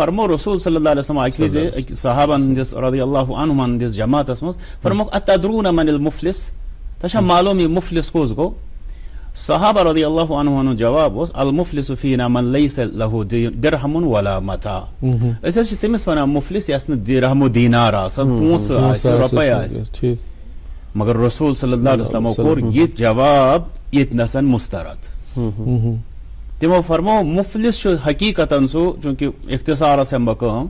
फरमो रसूल सल्लल्लाहु अलैहि वसल्लम अकि सहाबन हंदिस रदियल्लाहु अन्हुम हंदिस जमातस मज फरमो अतदरून मनिल मुफलिस तशा मालूम ये मुफलिस कोस गो सहाबा रदियल्लाहु अन्हुम जवाब ओस अल मुफलिसु फीना मन लैसा लहु दिरहमुन वला मता ऐसे तमिस वना मुफलिस यस न दिरहमु दीनार आसन पोंस आसे रुपए आसे मगर रसूल सल्लल्लाहु अलैहि वसल्लम कोर ये जवाब इतनसन मुस्तरद तिमो फरमो मुफलिस हकीकतन सो चूंकि इख्तिसार से मकाम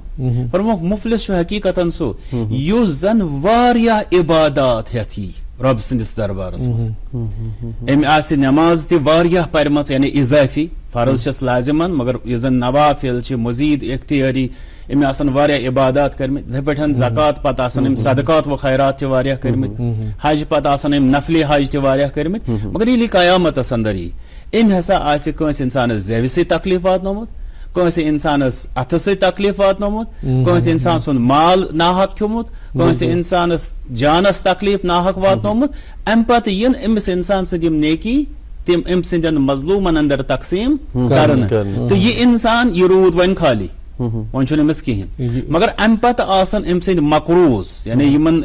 फरमो मुफलिस हकीकतन सो युस जन वारिया इबादत हथी रब सिंदिस दरबारस मज आसे नमाज ते वारिया परमस यानी इजाफी फर्ज छस लाजिमन मगर यजन नवाफिल छ मजीद इख्तियारी एम आसन वारिया इबादत करमित इथे पठन ज़कात पत आसन एम सदकात व खैरात ते वारिया करमित हज पत आसन एम नफली हज ते वारिया करमित मगर ये कयामत अंदरी एम हसा आसे कंस इंसान जेव से तकलीफ वातनोमुत कंस इंसान अथ से तकलीफ वातनोमुत कंस इंसान सुन माल नाहक खयोमुत कंस इंसान जानस तकलीफ नाहक वातनोमुत अम पत यन अमिस इंसान से यम नेकी तिम अम सिंदन मजलूमन अंदर तकसीम करन तो ये इंसान ये रूद वन खाली वन अमिस कहें मगर अम पत आसन अम सिंद मकरूज यानी यमन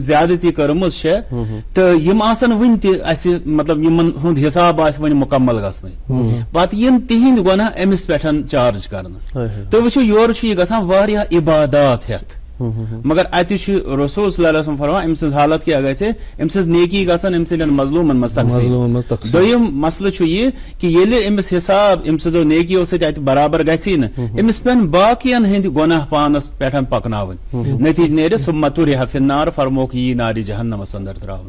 ज्यादती करमज तो यम आसन वन मतलब यमन हुंद हिसाब आस वन मुकम्मल गसन पत यन तिहिंद गुनाह अमिस पेठन चार्ज करन तो वुचो योर छु ये गसान वारिया इबादत हेत मगर अति रसूल सल्लल्लाहु अलैहि वसल्लम फरमान अमस हालत क्या गए अमस नेकी गसन अमस मजलूमन मज तकसीम दोयम मसला छु ये कि येले अमस हिसाब अमस जो नेकी ओस अति बराबर गछि न अमस पेन बाकियन हंद गुनाह पानस पेठन पकनावन नतीज नेरे सुम्मा तुरिहा फिन्नार फरमोक यी नारी जहन्नम अंदर त्रावन